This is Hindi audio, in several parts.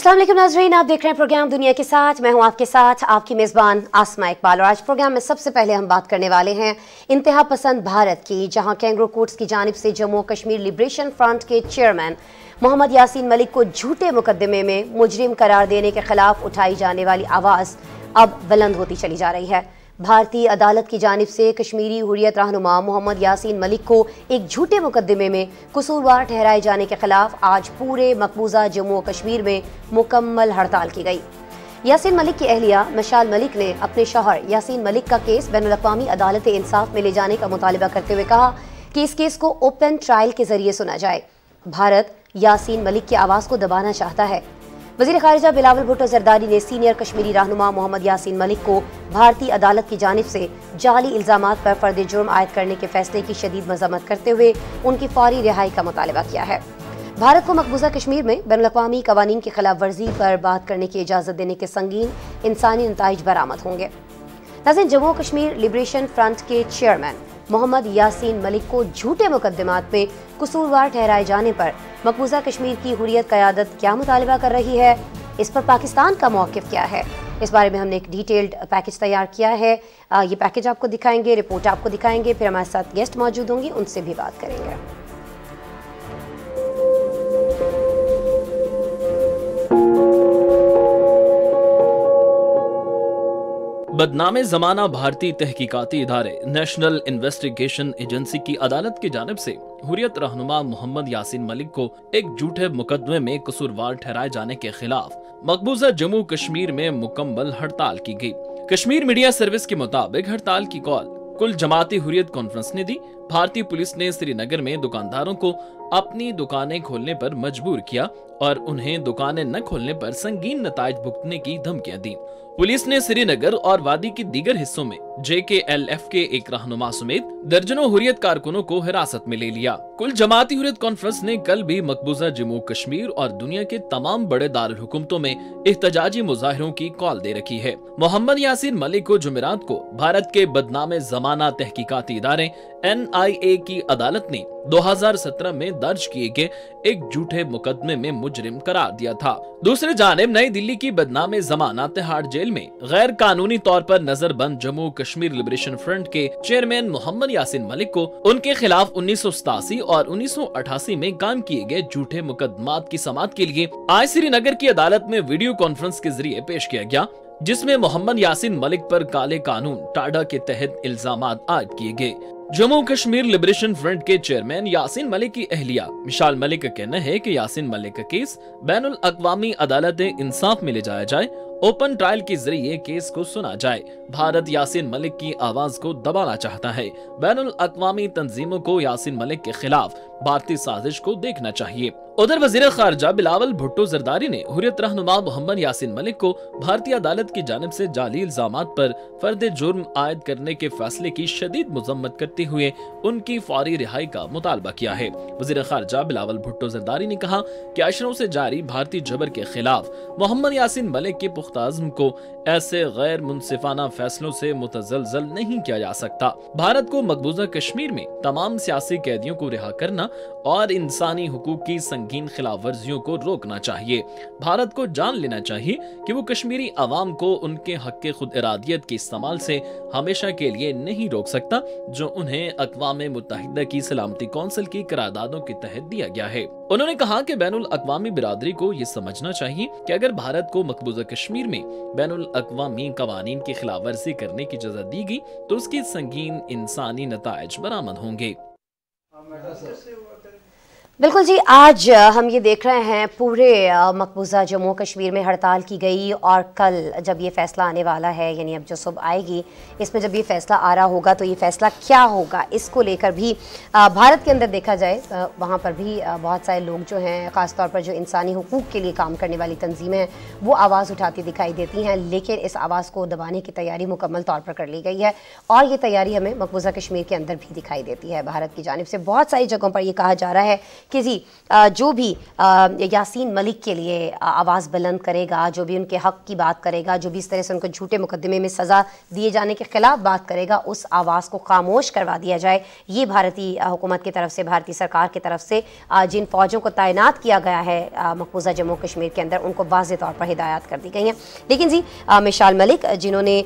अस्सलाम वालेकुम नाज़रीन, आप देख रहे हैं प्रोग्राम दुनिया के साथ। मैं हूं आपके साथ आपकी मेज़बान आसमा इकबाल। और आज प्रोग्राम में सबसे पहले हम बात करने वाले हैं इंतहा पसंद भारत की, जहां कैंगरू कोर्ट्स की जानिब से जम्मू कश्मीर लिबरेशन फ्रंट के चेयरमैन मोहम्मद यासीन मलिक को झूठे मुकदमे में मुजरिम करार देने के खिलाफ उठाई जाने वाली आवाज़ अब बुलंद होती चली जा रही है। भारतीय अदालत की जानिब से कश्मीरी हुर्रियत रहनुमा मोहम्मद यासीन मलिक को एक झूठे मुकदमे में कसूरवार ठहराए जाने के खिलाफ आज पूरे मकबूजा जम्मू और कश्मीर में मुकम्मल हड़ताल की गई। यासीन मलिक की अहलिया मशाल मलिक ने अपने शौहर यासीन मलिक का केस बैनुल-अक़वामी अदालत इंसाफ में ले जाने का मुतालिबा करते हुए कहा कि इस केस को ओपन ट्रायल के जरिए सुना जाए। भारत यासीन मलिक की आवाज़ को दबाना चाहता है। वज़ीर ख़ारिजा बिलावल भुट्टो ज़रदारी ने सीनियर कश्मीरी रहनुमा मोहम्मद यासीन मलिक को भारतीय अदालत की जानिब से जाली इल्ज़ामात पर फ़र्द जुर्म आयद करने के फैसले की शदीद मज़म्मत करते हुए उनकी फौरी रिहाई का मुतालिबा किया है। भारत को मकबूजा कश्मीर में बैनुल-अक़वामी क़वानीन की खिलाफ वर्जी पर बात करने की इजाज़त देने के संगीन इंसानी नताइज बरामद होंगे। नाज़रीन, जम्मू कश्मीर लिबरेशन फ्रंट के चेयरमैन मोहम्मद यासीन मलिक को झूठे मुकदमात में कसूरवार ठहराए जाने पर मकबूजा कश्मीर की हुर्रियत क़यादत क्या मुतालिबा कर रही है, इस पर पाकिस्तान का मौक़िफ़ क्या है, इस बारे में हमने एक डिटेल्ड पैकेज तैयार किया है। ये पैकेज आपको दिखाएंगे, रिपोर्ट आपको दिखाएंगे, फिर हमारे साथ गेस्ट मौजूद होंगे, उनसे भी बात करेंगे। बदनामे ज़माना भारतीय तहकीकाती इदारे नेशनल इन्वेस्टिगेशन एजेंसी की अदालत की जानिब से हुर्रियत रहनुमा मोहम्मद यासीन मलिक को एक झूठे मुकदमे में कसूरवार ठहराए जाने के खिलाफ मकबूजा जम्मू कश्मीर में मुकम्मल हड़ताल की गई। कश्मीर मीडिया सर्विस के मुताबिक हड़ताल की कॉल कुल जमाती हुर्रियत कॉन्फ्रेंस ने दी। भारतीय पुलिस ने श्रीनगर में दुकानदारों को अपनी दुकानें खोलने पर मजबूर किया और उन्हें दुकानें न खोलने पर संगीन नताइज भुगतने की धमकियां दी। पुलिस ने श्रीनगर और वादी के दीगर हिस्सों में JKLF के एक रहनुमा समेत दर्जनों हुर्रियत कारकुनों को हिरासत में ले लिया। कुल जमाती हुर्रियत कॉन्फ्रेंस ने कल भी मकबूजा जम्मू कश्मीर और दुनिया के तमाम बड़े दारुल हुकूमतों में एहतजाजी मुजाहिरों की कॉल दे रखी है। मोहम्मद यासीन मलिक को जुमेरात को भारत के बदनामे ज़माना तहकीकाती इदारे NIA की अदालत ने 2017 में दर्ज किए गए एक झूठे मुकदमे में मुजरिम करार दिया था। दूसरी जानिब नई दिल्ली की बदनामे ज़माना तिहाड़ जेल में गैर कानूनी तौर पर नजरबंद जम्मू कश्मीर लिबरेशन फ्रंट के चेयरमैन मोहम्मद यासीन मलिक को उनके खिलाफ 1987 और 1988 में कायम किए गए झूठे मुकदमात की समाअत के लिए आज श्रीनगर की अदालत में वीडियो कॉन्फ्रेंस के जरिए पेश किया गया, जिसमें मोहम्मद यासीन मलिक पर काले कानून टाडा के तहत इल्जामात आयद किए गए। जम्मू कश्मीर लिबरेशन फ्रंट के चेयरमैन यासीन मलिक की अहलिया मिशाल मलिक का कहना है कि यासीन मलिक का केस बैनुल-अक़वामी अदालत इंसाफ में ले जाया जाए, ओपन ट्रायल के जरिए केस को सुना जाए। भारत यासीन मलिक की आवाज को दबाना चाहता है। बैनुल-अक़वामी तंजीमों को यासीन मलिक के खिलाफ भारतीय साजिश को देखना चाहिए। उधर वज़ीर ख़ारिजा बिलावल भुट्टो ज़रदारी ने हुर्रियत रहनुमा मोहम्मद यासीन मलिक को भारतीय अदालत की जानिब से जाली इल्जामात पर फर्द जुर्म आयद करने के फैसले की शदीद मज़म्मत करते हुए उनकी फौरी रिहाई का मुतालबा किया है। वज़ीर ख़ारिजा बिलावल भुट्टो ज़रदारी ने कहा कि अशरों से जारी भारतीय जबर के खिलाफ मोहम्मद यासीन मलिक के पुख्ता अज़्म को ऐसे गैर मुनसिफाना फैसलों से मुतज़लज़ल नहीं किया जा सकता। भारत को मकबूजा कश्मीर में तमाम सियासी कैदियों को रिहा करना और इंसानी हुकूक की संगीन खिलाफ वर्जियों को रोकना चाहिए। भारत को जान लेना चाहिए कि वो कश्मीरी अवाम को उनके हक के खुद इरादियत के इस्तेमाल से हमेशा के लिए नहीं रोक सकता, जो उन्हें अक़वाम मुत्तहिदा की सलामती कौंसिल की करारदादों के तहत दिया गया है। उन्होंने कहा कि बैनुल-अक़वामी बिरादरी को ये समझना चाहिए कि अगर भारत को मकबूजा कश्मीर में बैनुल-अक़वामी क़वानीन की खिलाफ वर्जी करने की इजाज़त दी गई तो उसकी संगीन इंसानी नताइज बरामद होंगे। बिल्कुल जी, आज हम ये देख रहे हैं पूरे मकबूजा जम्मू कश्मीर में हड़ताल की गई और कल जब ये फ़ैसला आने वाला है, यानी अब जो सुबह आएगी, इसमें जब ये फ़ैसला आ रहा होगा तो ये फ़ैसला क्या होगा इसको लेकर भी भारत के अंदर देखा जाए वहाँ पर भी बहुत सारे लोग जो हैं, ख़ास तौर पर जो इंसानी हुकूक के लिए काम करने वाली तंजीमें हैं, वो आवाज़ उठाती दिखाई देती हैं। लेकिन इस आवाज़ को दबाने की तैयारी मुकम्मल तौर पर कर ली गई है और ये तैयारी हमें मकबूजा कश्मीर के अंदर भी दिखाई देती है। भारत की जानिब से बहुत सारी जगहों पर यह कहा जा रहा है कि जी जो भी यासीन मलिक के लिए आवाज़ बुलंद करेगा, जो भी उनके हक की बात करेगा, जो भी इस तरह से उनको झूठे मुकदमे में सज़ा दिए जाने के खिलाफ बात करेगा, उस आवाज़ को खामोश करवा दिया जाए। ये भारतीय हुकूमत की तरफ से, भारतीय सरकार की तरफ से जिन फ़ौजों को तैनात किया गया है मकबूजा जम्मू कश्मीर के अंदर, उनको वाज़ेह तौर पर हिदायत कर दी गई हैं। लेकिन जी मिसाल मलिक जिन्होंने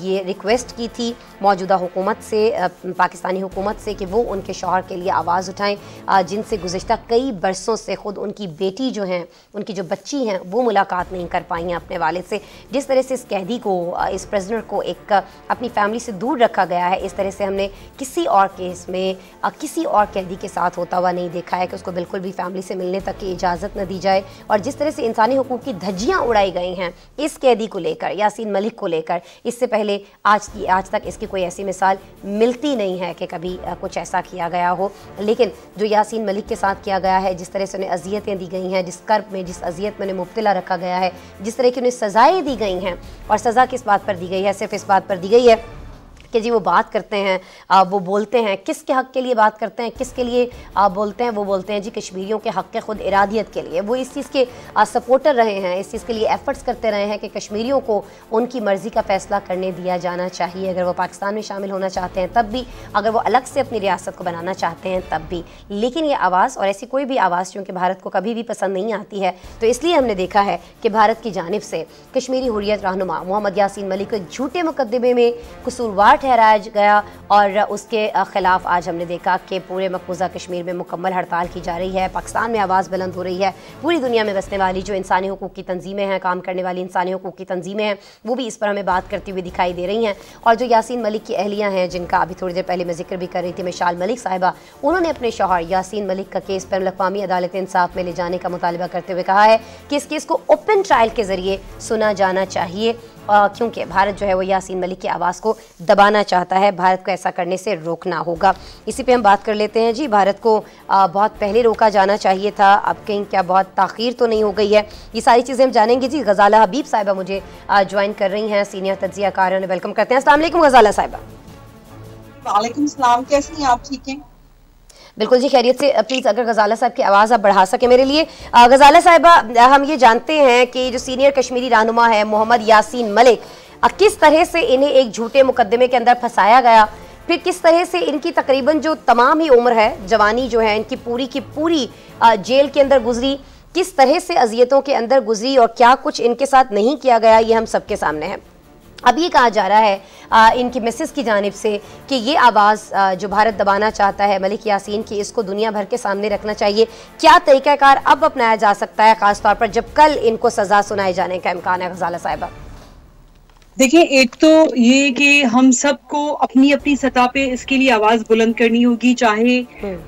ये रिक्वेस्ट की थी मौजूदा हुकूमत से, पाकिस्तानी हुकूमत से, कि वो उनके शौहर के लिए आवाज़ उठाएं, जिनसे गुज़िश्ता कई बरसों से ख़ुद उनकी बेटी जो हैं, उनकी जो बच्ची हैं, वो मुलाकात नहीं कर पाई हैं अपने वालिद से। जिस तरह से इस कैदी को, इस प्रिजनर को एक अपनी फैमिली से दूर रखा गया है, इस तरह से हमने किसी और केस में किसी और कैदी के साथ होता हुआ नहीं देखा है कि उसको बिल्कुल भी फैमिली से मिलने तक की इजाज़त न दी जाए। और जिस तरह से इंसानी हुकूक की धज्जियाँ उड़ाई गई हैं इस कैदी को लेकर, यासीन मलिक को लेकर, इससे पहले आज तक इसकी कोई ऐसी मिसाल मिलती नहीं है कि कभी कुछ ऐसा किया गया हो। लेकिन जो यासीन मलिक के साथ किया गया है, जिस तरह से उन्हें अजियतें दी गई हैं, जिस कर्ब में, जिस अजियत में उन्हें मुब्तला रखा गया है, जिस तरह की उन्हें सज़ाएँ दी गई हैं, और सज़ा किस बात पर दी गई है? सिर्फ इस बात पर दी गई है कि जी वो बात करते हैं, वो बोलते हैं, किसके हक़ के लिए बात करते हैं, किसके लिए बोलते हैं? वो बोलते हैं जी कश्मीरियों के हक़ ख़ुद इरादियत के लिए। वो इस चीज़ के सपोर्टर रहे हैं, इस चीज़ के लिए एफ़र्ट्स करते रहे हैं कि कश्मीरियों को उनकी मर्ज़ी का फ़ैसला करने दिया जाना चाहिए। अगर वो पाकिस्तान में शामिल होना चाहते हैं तब भी, अगर वो अलग से अपनी रियासत को बनाना चाहते हैं तब भी। लेकिन ये आवाज़, और ऐसी कोई भी आवाज़ चूँकि भारत को कभी भी पसंद नहीं आती है, तो इसलिए हमने देखा है कि भारत की जानिब से कश्मीरी हुर्रियत रहनुमा मोहम्मद यासीन मलिक को एक झूठे मुकदमे में कसूरवार ठहराया गया, और उसके खिलाफ आज हमने देखा कि पूरे मकबूजा कश्मीर में मुकम्मल हड़ताल की जा रही है। पाकिस्तान में आवाज़ बुलंद हो रही है। पूरी दुनिया में बसने वाली जो इंसानी हुकूक की तंजीमें हैं, काम करने वाली इंसानी हुकूक की तंजीमें हैं, वो भी इस पर हमें बात करती हुई दिखाई दे रही हैं। और जो यासीन मलिक की अहलियाँ हैं, जिनका अभी थोड़ी देर पहले मैं जिक्र भी कर रही थी, मिसाल मलिक साहिबा, उन्होंने अपने शौहर यासीन मलिक का केस पर अक़वामी अदालत इंसाफ में ले जाने का मुतालबा करते हुए कहा है कि इस केस को ओपन ट्रायल के ज़रिए सुना जाना चाहिए, क्योंकि भारत जो है वो यासीन मलिक की आवाज़ को दबाना चाहता है। भारत को ऐसा करने से रोकना होगा। इसी पे हम बात कर लेते हैं जी। भारत को बहुत पहले रोका जाना चाहिए था, अब कहीं क्या बहुत ताख़ीर तो नहीं हो गई है? ये सारी चीज़ें हम जानेंगे जी। गज़ाला हबीब साहिबा मुझे ज्वाइन कर रही हैं, सीनियर तज्ज़ियाकार, उन्हें वेलकम करते हैं। अस्सलाम वालेकुम गज़ाला साहिबा। वालेकुम सलाम, कैसी हैं आप? ठीक हैं? बिल्कुल जी, खैरियत से। प्लीज़ अगर गज़ाला साहब की आवाज़ आप बढ़ा सके मेरे लिए। गज़ाला साहिबा, हम ये जानते हैं कि जो सीनियर कश्मीरी रहनुमा है मोहम्मद यासीन मलिक, किस तरह से इन्हें एक झूठे मुकदमे के अंदर फंसाया गया, फिर किस तरह से इनकी तकरीबन जो तमाम ही उम्र है, जवानी जो है इनकी पूरी की पूरी जेल के अंदर गुजरी, किस तरह से अजियतों के अंदर गुजरी, और क्या कुछ इनके साथ नहीं किया गया, ये हम सबके सामने है। अब ये कहा जा रहा है इनकी मिसेस की जानिब से कि ये आवाज़ जो भारत दबाना चाहता है मलिक यासीन की, इसको दुनिया भर के सामने रखना चाहिए। क्या तरीक़ाकार अब अपनाया जा सकता है, ख़ास तौर पर जब कल इनको सज़ा सुनाए जाने का इम्कान है? गज़ाला साहिबा, देखिए, एक तो ये कि हम सबको अपनी अपनी सतह पे इसके लिए आवाज़ बुलंद करनी होगी, चाहे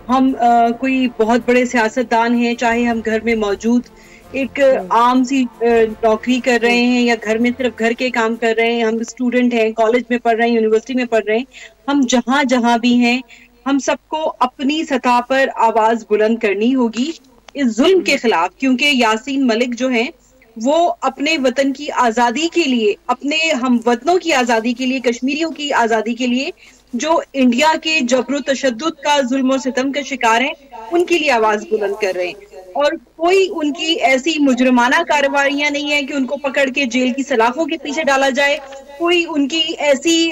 हम कोई बहुत बड़े सियासतदान हैं, चाहे हम घर में मौजूद एक आम सी नौकरी कर रहे हैं, या घर में सिर्फ घर के काम कर रहे हैं, हम स्टूडेंट हैं, कॉलेज में पढ़ रहे हैं, यूनिवर्सिटी में पढ़ रहे हैं, हम जहाँ भी हैं, हम सबको अपनी सतह पर आवाज़ बुलंद करनी होगी इस जुल्म के खिलाफ। क्योंकि यासीन मलिक जो हैं वो अपने वतन की आज़ादी के लिए, अपने हम वतनों की आज़ादी के लिए, कश्मीरियों की आज़ादी के लिए, जो इंडिया के जबर तशद्दुद का, जुल्म और सितम का शिकार हैं, उनके लिए आवाज़ बुलंद कर रहे हैं। और कोई उनकी ऐसी मुजरमाना कार्रवाइयां नहीं है कि उनको पकड़ के जेल की सलाखों के पीछे डाला जाए, कोई उनकी ऐसी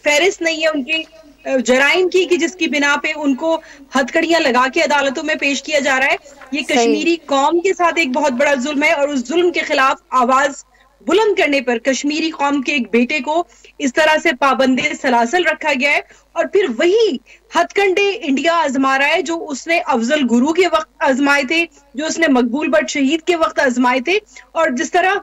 फहरिस्त नहीं है उनकी जराइम की कि जिसकी बिना पे उनको हथकड़ियां लगा के अदालतों में पेश किया जा रहा है। ये कश्मीरी कौम के साथ एक बहुत बड़ा जुल्म है, और उस जुल्म के खिलाफ आवाज बुलंद करने पर कश्मीरी कौम के एक बेटे को इस तरह से पाबंदे सलासल रखा गया है। और फिर वही हथकंडे इंडिया आजमा रहा है जो उसने अफजल गुरु के वक्त आजमाए थे, जो उसने मकबूल भट्ट शहीद के वक्त आजमाए थे। और जिस तरह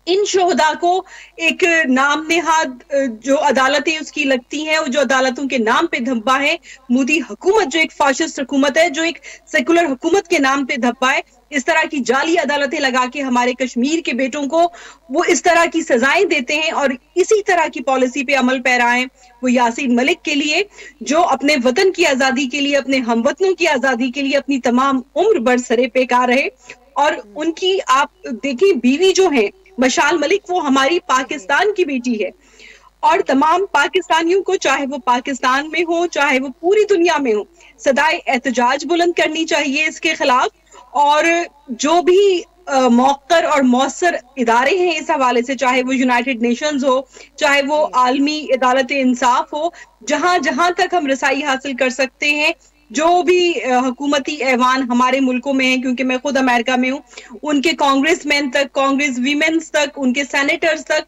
इन शोहदा को एक नाम नेहाद जो अदालतें उसकी लगती हैं, जो अदालतों के नाम पे धब्बा है, मोदी हुकूमत जो एक फाशिस्ट हुकूमत है, जो एक सेकुलर हुकूमत के नाम पे धब्बा है, इस तरह की जाली अदालतें लगा के हमारे कश्मीर के बेटों को वो इस तरह की सजाएं देते हैं और इसी तरह की पॉलिसी पे अमल पैरा हैं। वो यासीन मलिक के लिए जो अपने वतन की आजादी के लिए, अपने हमवतनों की आजादी के लिए अपनी तमाम उम्र बरसरे बेकार रहे। और उनकी आप देखिए बीवी जो है मशाल मलिक, वो हमारी पाकिस्तान की बेटी है और तमाम पाकिस्तानियों को, चाहे वो पाकिस्तान में हो चाहे वो पूरी दुनिया में हो, सदाए एहतजाज बुलंद करनी चाहिए इसके खिलाफ। और जो भी मौकर और मौसर इदारे हैं इस हवाले से, चाहे वो यूनाइटेड नेशंस हो, चाहे वो आलमी अदालत इंसाफ हो, जहां जहां तक हम रसाई हासिल कर सकते हैं, जो भी हुकूमती ऐवान हमारे मुल्कों में है, क्योंकि मैं खुद अमेरिका में हूँ, उनके कांग्रेसमैन तक, कांग्रेस वीमेंस तक, उनके सेनेटर्स तक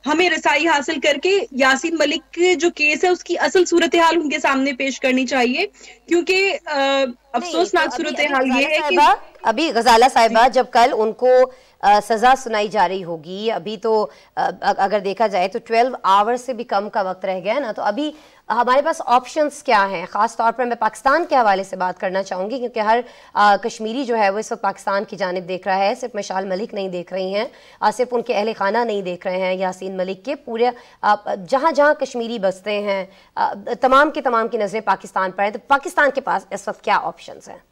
हमें रसाई हासिल करके यासीन मलिक के जो केस है उसकी असल सूरत हाल उनके सामने पेश करनी चाहिए। क्योंकि अफसोसनाक सूरत हाल ये है कि अभी गजाला साहिबा जब कल उनको सजा सुनाई जा रही होगी, अभी तो अगर देखा जाए तो 12 आवर्स से भी कम का वक्त रह गया है ना, तो अभी हमारे पास ऑप्शंस क्या हैं? खास तौर पर मैं पाकिस्तान के हवाले से बात करना चाहूँगी, क्योंकि हर कश्मीरी जो है वो इस वक्त पाकिस्तान की जानिब देख रहा है। सिर्फ मिसाल मलिक नहीं देख रही हैं, सिर्फ उनके अहले खाना नहीं देख रहे हैं, यासीन मलिक के पूरे जहाँ जहाँ कश्मीरी बसते हैं तमाम की नज़रें पाकिस्तान पर हैं। तो पाकिस्तान के पास इस वक्त क्या ऑप्शंस हैं?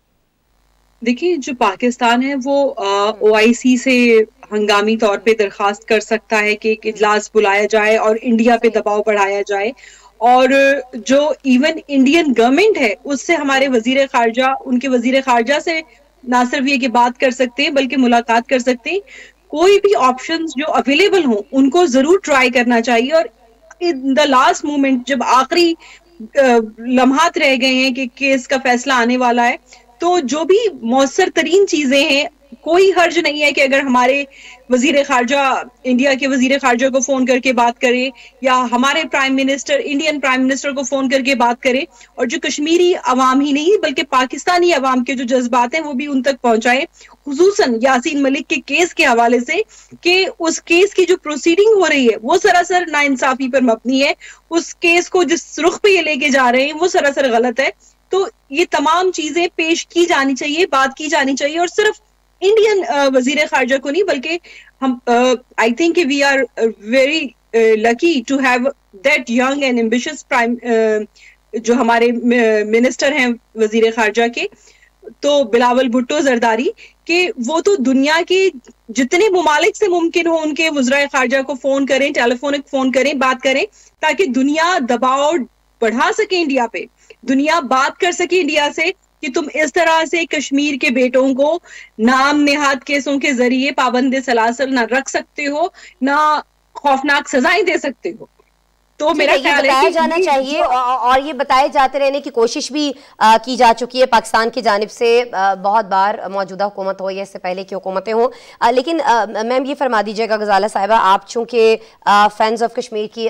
देखिए, जो पाकिस्तान है वो OIC से हंगामी तौर पे दरखास्त कर सकता है कि एक इजलास बुलाया जाए और इंडिया पे दबाव बढ़ाया जाए। और जो इवन इंडियन गवर्नमेंट है उससे हमारे वजीर खारजा, उनके वजीर खारजा से ना सिर्फ ये कि बात कर सकते हैं बल्कि मुलाकात कर सकते हैं। कोई भी ऑप्शंस जो अवेलेबल हों उनको जरूर ट्राई करना चाहिए। और इन द लास्ट मोमेंट, जब आखिरी लम्हात रह गए हैं कि केस का फैसला आने वाला है, तो जो भी मौसर तरीन चीजें हैं, कोई हर्ज नहीं है कि अगर हमारे वजीर खारजा, इंडिया के वजीर खारजा को फोन करके बात करें, या हमारे prime minister, Indian prime minister को फोन करके बात करें, और जो कश्मीरी अवाम ही नहीं बल्कि पाकिस्तानी अवाम के जो जज्बात हैं वो भी उन तक पहुंचाएं, खुसूसन यासीन मलिक के केस के हवाले से, कि उस केस की जो प्रोसीडिंग हो रही है वो सरासर नाइंसाफी पर मबनी है। उस केस को जिस रुख पे ये लेके जा रहे हैं वो सरासर गलत है। तो ये तमाम चीजें पेश की जानी चाहिए, बात की जानी चाहिए, और सिर्फ इंडियन वजीर खारजा को नहीं बल्कि हम I think we are very lucky to have that young and ambitious prime, जो हमारे मिनिस्टर हैं वजीर खारजा के, तो बिलावल भुट्टो जरदारी, के वो तो दुनिया के जितने ममालिक से मुमकिन हो उनके वज़राए खारजा को फोन करें, टेलीफोनिक फोन करें, बात करें, ताकि दुनिया दबाव बढ़ा सके इंडिया पे, दुनिया बात कर सके इंडिया से कि तुम इस तरह से कश्मीर के बेटों को नाम नेहाद केसों के जरिए पाबंदे सलासल ना रख सकते हो, ना खौफनाक सजाएं दे सकते हो। तो मेरा ख्याल है कि जाना चाहिए, और ये बताए जाते रहने की कोशिश भी की जा चुकी है पाकिस्तान की जानिब से बहुत बार, मौजूदा हुकूमत हो या इससे पहले की हुकूमतें हों। लेकिन मैम ये फरमा दीजिएगा गजाला साहिबा, आप चूँकि फ्रेंड्स ऑफ कश्मीर की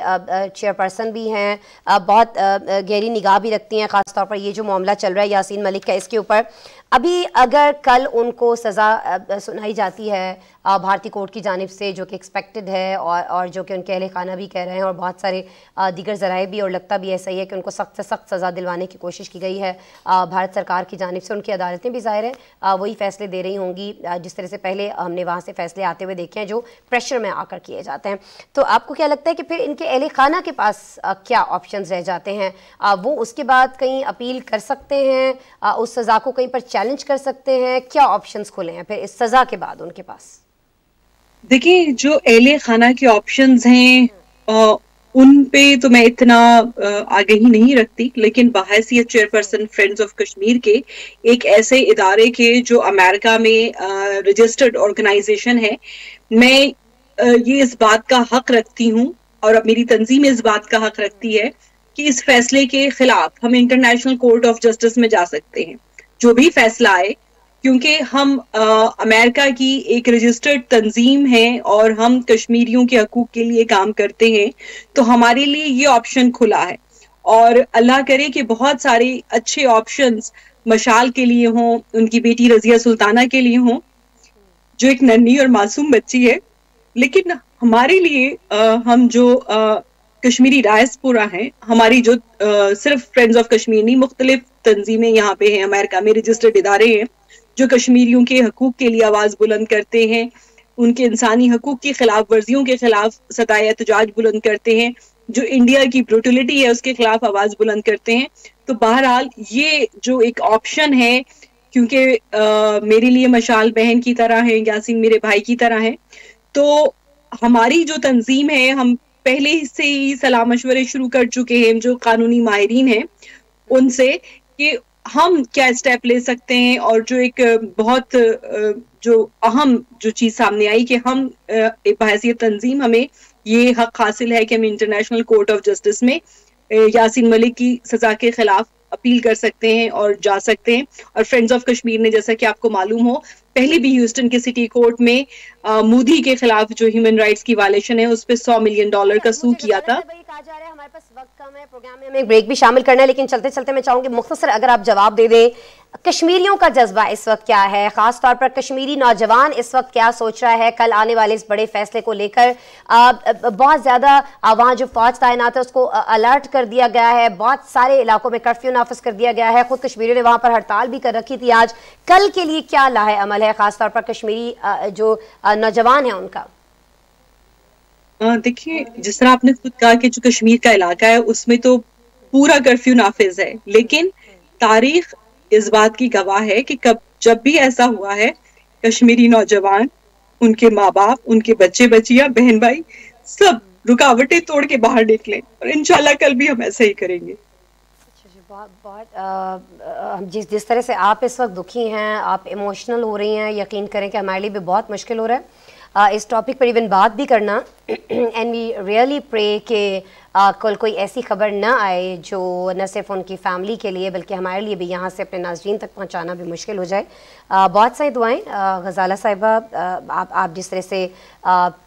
चेयरपर्सन भी हैं, बहुत गहरी निगाह भी रखती हैं, ख़ासतौर पर ये जो मामला चल रहा है यासीन मलिक का, इसके ऊपर अभी अगर कल उनको सज़ा सुनाई जाती है भारतीय कोर्ट की जानिब से, जो कि एक्सपेक्टेड है, और जो कि उनके अहले खाना भी कह रहे हैं, और बहुत सारे दीगर ज़राए भी, और लगता भी ऐसा ही है कि उनको सख्त से सख्त सज़ा दिलवाने की कोशिश की गई है भारत सरकार की जानिब से। उनकी अदालतें भी ज़ाहिर है वही फ़ैसले दे रही होंगी जिस तरह से पहले हमने वहाँ से फ़ैसले आते हुए देखे हैं, जो प्रेशर में आकर किए जाते हैं। तो आपको क्या लगता है कि फिर इनके अहले खाना के पास क्या ऑप्शन रह जाते हैं? वो उसके बाद कहीं अपील कर सकते हैं, उस सज़ा को कहीं पर चैलेंज कर सकते हैं? क्या ऑप्शंस खुले हैं फिर इस सज़ा के बाद उनके पास? देखिए, जो अहले खाना के ऑप्शंस हैं उन पे तो मैं इतना आगे ही नहीं रखती, लेकिन बहैसियत चेयरपर्सन फ्रेंड्स ऑफ कश्मीर के, एक ऐसे इदारे के जो अमेरिका में रजिस्टर्ड ऑर्गेनाइजेशन है, मैं ये इस बात का हक रखती हूँ, और अब मेरी तंजीम इस बात का हक रखती है कि इस फैसले के खिलाफ हम इंटरनेशनल कोर्ट ऑफ जस्टिस में जा सकते हैं, जो भी फैसला आए, क्योंकि हम अमेरिका की एक रजिस्टर्ड तंजीम है और हम कश्मीरियों के हकूक के लिए काम करते हैं, तो हमारे लिए ये ऑप्शन खुला है। और अल्लाह करे कि बहुत सारे अच्छे ऑप्शंस मशाल के लिए हों, उनकी बेटी रजिया सुल्ताना के लिए हों, जो एक नन्ही और मासूम बच्ची है। लेकिन हमारे लिए हम जो कश्मीरी डायस्पोरा हैं, हमारी जो सिर्फ फ्रेंड्स ऑफ कश्मीर नहीं, मुख्तलिफ तंजीमें यहाँ पे हैं, अमेरिका में रजिस्टर्ड इदारे हैं जो कश्मीरियों के हकूक के लिए आवाज बुलंद करते हैं, उनके इंसानी हकूक की खिलाफ वर्जियों के खिलाफ सदाए एहतजाज बुलंद करते हैं, जो इंडिया की ब्रूटलिटी है उसके खिलाफ आवाज बुलंद करते हैं। तो बहरहाल ये जो एक ऑप्शन है, क्योंकि मेरे लिए मशाल बहन की तरह है, यासीन मेरे भाई की तरह है, तो हमारी जो तंजीम है, हम पहले से ही सलाह मशवरे शुरू कर चुके हैं जो कानूनी माहिरीन हैं उनसे कि हम क्या स्टेप ले सकते हैं। और जो एक बहुत जो अहम जो चीज सामने आई कि हम बहैसियत तंजीम हमें ये हक हासिल है कि हम इंटरनेशनल कोर्ट ऑफ जस्टिस में यासीन मलिक की सजा के खिलाफ अपील कर सकते हैं और जा सकते हैं। और फ्रेंड्स ऑफ कश्मीर ने, जैसा कि आपको मालूम हो, पहले भी ह्यूस्टन के सिटी कोर्ट में मोदी के खिलाफ जो ह्यूमन राइट्स की वायलेशन है उस पर $100 मिलियन का सू किया था। हमारे पास वक्त कम है, प्रोग्राम में हमें एक ब्रेक भी शामिल करना है, लेकिन चलते चलते मैं चाहूंगी मुख्तसर अगर आप जवाब दे दें, कश्मीरियों का जज्बा इस वक्त क्या है, खास तौर पर कश्मीरी नौजवान इस वक्त क्या सोच रहा है कल आने वाले इस बड़े फैसले को लेकर। बहुत ज्यादा वहाँ जो फौज तैनात है उसको अलर्ट कर दिया गया है, बहुत सारे इलाकों में कर्फ्यू नाफिज कर दिया गया है, खुद कश्मीरियों ने वहां पर हड़ताल भी कर रखी थी। आज कल के लिए क्या लाहे अमल है, खासतौर पर कश्मीरी जो नौजवान है उनका? देखिए, जिस तरह आपने खुद कहा कि जो कश्मीर का इलाका है उसमें तो पूरा कर्फ्यू नाफिज है, लेकिन तारीख इस बात की गवाह है कि जब भी ऐसा हुआ है कश्मीरी नौजवान, उनके माँ बाप, उनके बच्चे बच्चियां, बहन भाई सब रुकावटें तोड़ के बाहर निकले और इंशाल्लाह कल भी हम ऐसा ही करेंगे। बहुत जिस तरह से आप इस वक्त दुखी हैं, आप इमोशनल हो रही हैं, यकीन करें कि हमारे लिए भी बहुत मुश्किल हो रहा है इस टॉपिक पर इवन बात भी करना। एंड वी रियली प्रे कि कल कोई ऐसी खबर ना आए जो न सिर्फ उनकी फैमिली के लिए बल्कि हमारे लिए भी यहाँ से अपने नाज़रीन तक पहुँचाना भी मुश्किल हो जाए। बहुत सारी दुआएं। गज़ाला साहिबा, आप जिस तरह से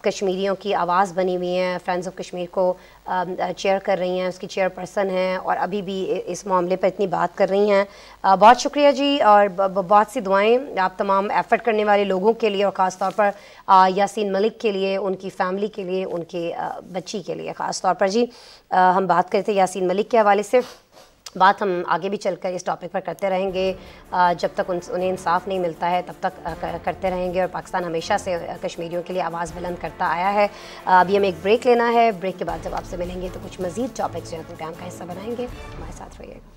कश्मीरियों की आवाज़ बनी हुई हैं, फ्रेंड्स ऑफ कश्मीर को चेयर कर रही हैं, उसकी चेयरपर्सन हैं और अभी भी इस मामले पर इतनी बात कर रही हैं, बहुत शुक्रिया जी। और बहुत सी दुआएं आप तमाम एफ़र्ट करने वाले लोगों के लिए और ख़ास तौर पर यासीन मलिक के लिए, उनकी फ़ैमिली के लिए, उनके बच्ची के लिए ख़ास तौर पर जी। हम बात करते थे यासीन मलिक के हवाले से, बात हम आगे भी चलकर इस टॉपिक पर करते रहेंगे, जब तक उन्हें इंसाफ नहीं मिलता है तब तक करते रहेंगे। और पाकिस्तान हमेशा से कश्मीरियों के लिए आवाज़ बुलंद करता आया है। अभी हमें एक ब्रेक लेना है, ब्रेक के बाद जब आपसे मिलेंगे तो कुछ मज़ीद टॉपिक्स जो है प्रोग्राम का हिस्सा बनाएंगे। हमारे साथ रहिएगा।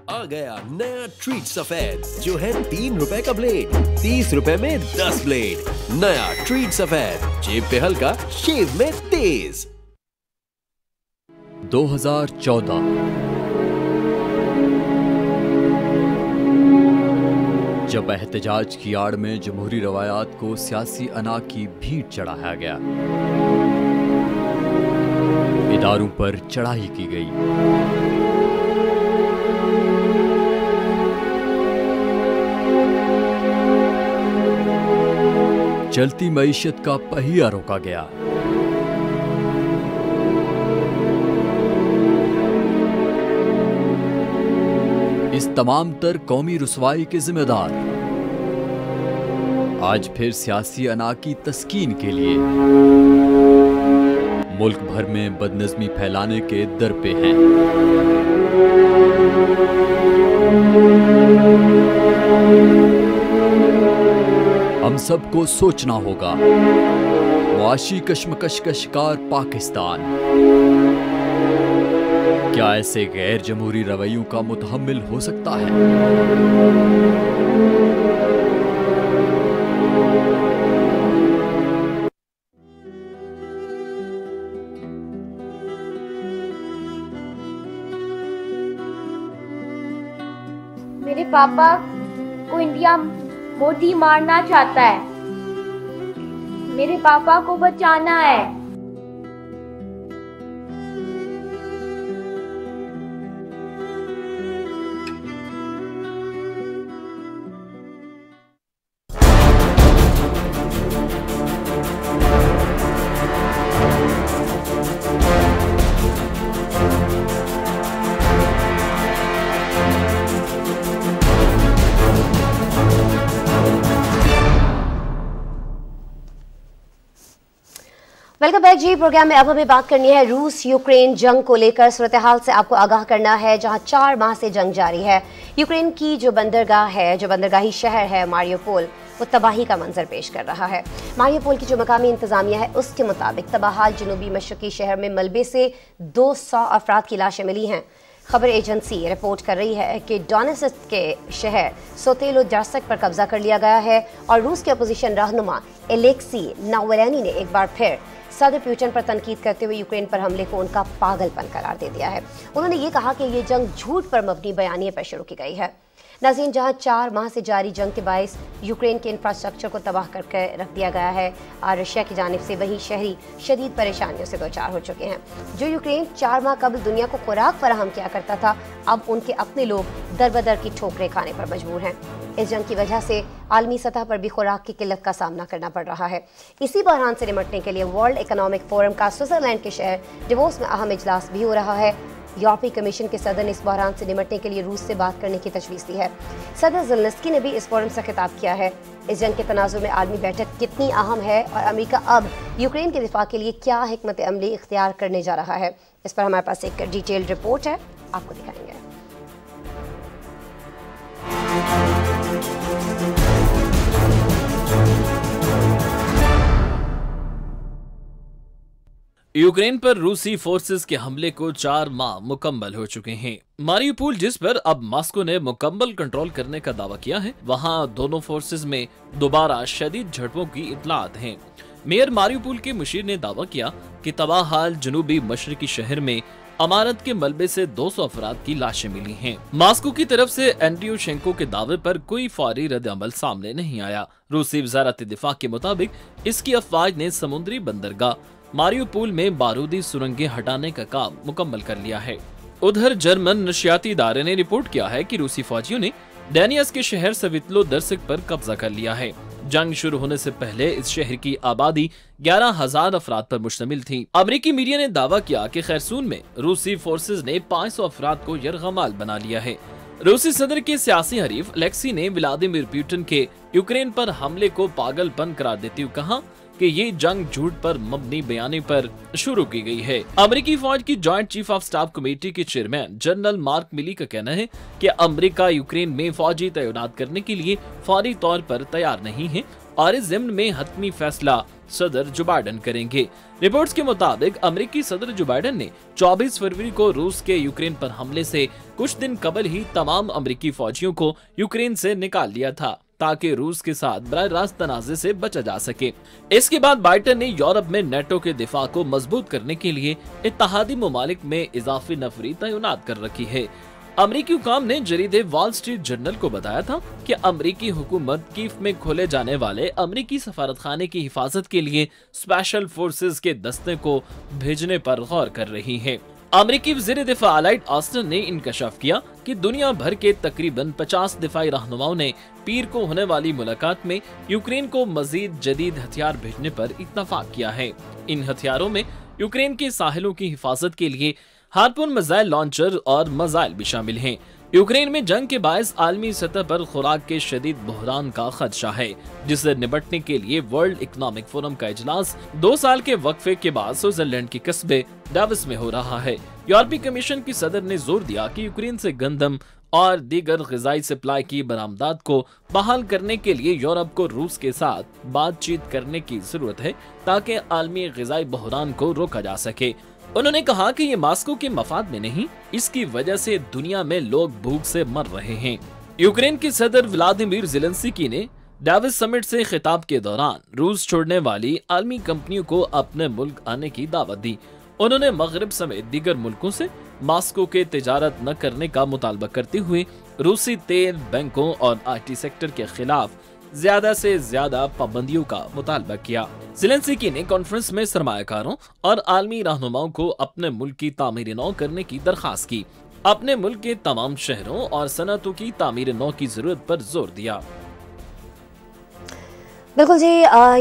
आ गया नया ट्रीट सफेद जो है ₹3 का ब्लेड, 30 रुपए में 10 ब्लेड। नया ट्रीट सफेद, जेब पे हल्का, शेव में तेज। 2014 जब एहतजाज की आड़ में जमहूरी रवायात को सियासी अना की भीड़ चढ़ाया गया, इदारों पर चढ़ाई की गई, चलती मईशत का पहिया रोका गया, इस तमाम तर कौमी रुसवाई के जिम्मेदार आज फिर सियासी अना की तस्कीन के लिए मुल्क भर में बदनज़मी फैलाने के दर पे हैं। हम सबको सोचना होगा, मुआशी कशमकश का शिकार पाकिस्तान क्या ऐसे गैर जमहूरी रवैयों का मुतहम्मिल हो सकता है? मेरे पापा को इंडिया मोदी मारना चाहता है, मेरे पापा को बचाना है। वेलकम बैक जी। प्रोग्राम में अब हमें बात करनी है रूस यूक्रेन जंग को लेकर सूरत हाल से आपको आगाह करना है, जहां 4 माह से जंग जारी है। यूक्रेन की जो बंदरगाह है, जो बंदरगाही शहर है मारियोपोल, वो तबाही का मंजर पेश कर रहा है। मारियोपोल की जो मकामी इंतजामिया है उसके मुताबिक तबाहाल जनूबी मशरकी शहर में मलबे से 200 अफराद की लाशें मिली हैं। खबर एजेंसी रिपोर्ट कर रही है कि डोनेत्स्क के शहर सोतेलोदार्स्क पर कब्जा कर लिया गया है और रूस के अपोजिशन रहनुमा एलेक्सी नावलनी ने एक बार फिर सदर पुतिन पर तनकीद करते हुए यूक्रेन पर हमले को उनका पागलपन करार दे दिया है। उन्होंने ये कहा कि ये जंग झूठ पर मबनी बयानिए पर शुरू की गई है। नाज़रीन, जहां 4 माह से जारी जंग के बायस यूक्रेन के इंफ्रास्ट्रक्चर को तबाह करके रख दिया गया है और रशिया की जानिब से वही शहरी शदीद परेशानियों से दो चार हो चुके हैं। जो यूक्रेन 4 माह कबल दुनिया को खुराक फराहम किया करता था, अब उनके अपने लोग दर बदर की ठोकरें खाने पर मजबूर हैं। इस जंग की वजह से आलमी सतह पर भी खुराक की किल्लत का सामना करना पड़ रहा है। इसी बहरान से निपटने के लिए वर्ल्ड इकोनॉमिक फोरम का स्विट्जरलैंड के शहर डेवोस में अहम इजलास भी हो रहा है। यूरोपीय कमीशन के सदर ने इस बहरान से निपटने के लिए रूस से बात करने की तजवीज़ दी है। सदर ज़ेलेंस्की ने भी इस फोरम से खिताब किया है। इस जंग के तनाजुर में आलमी बैठक कितनी अहम है और अमेरिका अब यूक्रेन के दिफा के लिए क्या हिकमत अमली इख्तियार करने जा रहा है, इस पर हमारे पास एक डिटेल्ड रिपोर्ट है, आपको दिखाएंगे। यूक्रेन पर रूसी फोर्सेस के हमले को 4 माह मुकम्मल हो चुके हैं। मारियोपोल, जिस पर अब मॉस्को ने मुकम्मल कंट्रोल करने का दावा किया है, वहां दोनों फोर्सेस में दोबारा शदीद झड़पों की इत्तलात हैं। मेयर मारियोपोल के मुशीर ने दावा किया कि तबाहाल जनूबी मशरकी शहर में अमारत के मलबे से 200 अफराद की लाशें मिली हैं। मॉस्को की तरफ से एंड्रियोशेंको के दावे पर कोई फौरी रद्द अमल सामने नहीं आया। रूसी वजारत दिफा के मुताबिक इसकी अफवाज ने समुद्री बंदरगाह मारियोपोल में बारूदी सुरंगें हटाने का काम मुकम्मल कर लिया है। उधर जर्मन नशियाती इदारे ने रिपोर्ट किया है कि रूसी फौजियों ने डेनियस के शहर सवितलोदार्स्क पर कब्जा कर लिया है। जंग शुरू होने से पहले इस शहर की आबादी 11,000 अफराद पर मुश्तमिल थी। अमेरिकी मीडिया ने दावा किया कि खैरसून में रूसी फोर्सेज ने 500 अफराद को यरगमाल बना लिया है। रूसी सदर के सियासी हरीफ अलेक्सी ने व्लादिमीर पुतिन के यूक्रेन पर हमले को पागलपन करार देते हुए कहा कि ये जंग झूठ पर मबनी बयानी पर शुरू की गई है। अमेरिकी फौज की joint chief of staff committee के चेयरमैन जनरल मार्क मिली का कहना है कि अमेरिका यूक्रेन में फौजी तैनात करने के लिए फौरी तौर पर तैयार नहीं है और इस ज़िम्न में हतमी फैसला सदर जो बाइडेन करेंगे। रिपोर्ट्स के मुताबिक अमेरिकी सदर जो बाइडेन ने 24 फरवरी को रूस के यूक्रेन पर हमले से कुछ दिन कबल ही तमाम अमेरिकी फौजियों को यूक्रेन से निकाल लिया था ताकि रूस के साथ बराह रास्त तनाज़े से बचा जा सके। इसके बाद बाइडेन ने यूरोप में नेटो के दिफा को मजबूत करने के लिए इत्तेहादी ममालिक में इजाफी नफरी तैनात कर रखी है। अमेरिकी हुकाम ने जरीदे वॉल स्ट्रीट जर्नल को बताया था कि अमेरिकी हुकूमत कीव में खोले जाने वाले अमेरिकी सफारतखाने की हिफाजत के लिए स्पेशल फोर्सेज के दस्ते को भेजने पर गौर कर रही है। अमेरिकी वज़ीर दिफा लॉयड ऑस्टिन ने इंकशाफ किया कि दुनिया भर के तकरीबन 50 दिफाई रहनुमाओं ने पीर को होने वाली मुलाकात में यूक्रेन को मजीद जदीद हथियार भेजने पर इत्तफाक किया है। इन हथियारों में यूक्रेन के साहिलों की हिफाजत के लिए हार्पून मिसाइल लॉन्चर और मिसाइल भी शामिल हैं। यूक्रेन में जंग के बायस आलमी सतह पर खुराक के शदीद बहरान का खदशा है, जिससे निपटने के लिए वर्ल्ड इकोनॉमिक फोरम का इजलास 2 साल के वक्फे के बाद स्विट्जरलैंड के कस्बे डेवोस में हो रहा है। यूरोपीय कमीशन की सदर ने जोर दिया कि यूक्रेन से गंदम और दीगर ग़िज़ाई सप्लाई की बरामदात को बहाल करने के लिए यूरोप को रूस के साथ बातचीत करने की जरूरत है ताकि आलमी ग़िज़ाई बहरान को रोका जा सके। उन्होंने कहा कि ये मॉस्को के मफाद में नहीं, इसकी वजह से दुनिया में लोग भूख से मर रहे हैं। यूक्रेन के सदर व्लादिमीर ज़ेलेंस्की ने डेवोस समिट से खिताब के दौरान रूस छोड़ने वाली आलमी कंपनियों को अपने मुल्क आने की दावत दी। उन्होंने मगरिब समेत दीगर मुल्कों से मॉस्को के तिजारत न करने का मुतालबा करते हुए रूसी तेल, बैंकों और IT सेक्टर के खिलाफ ज्यादा से ज्यादा पाबंदियों का मुतालबा किया। ज़ेलेंस्की ने कॉन्फ्रेंस में सरमायाकारों और आलमी रहनुमाओं को अपने मुल्क की तामीर नौ करने की दरख्वास्त की। अपने मुल्क के तमाम शहरों और सनतों की तामीर नौ की जरूरत पर जोर दिया। बिल्कुल जी।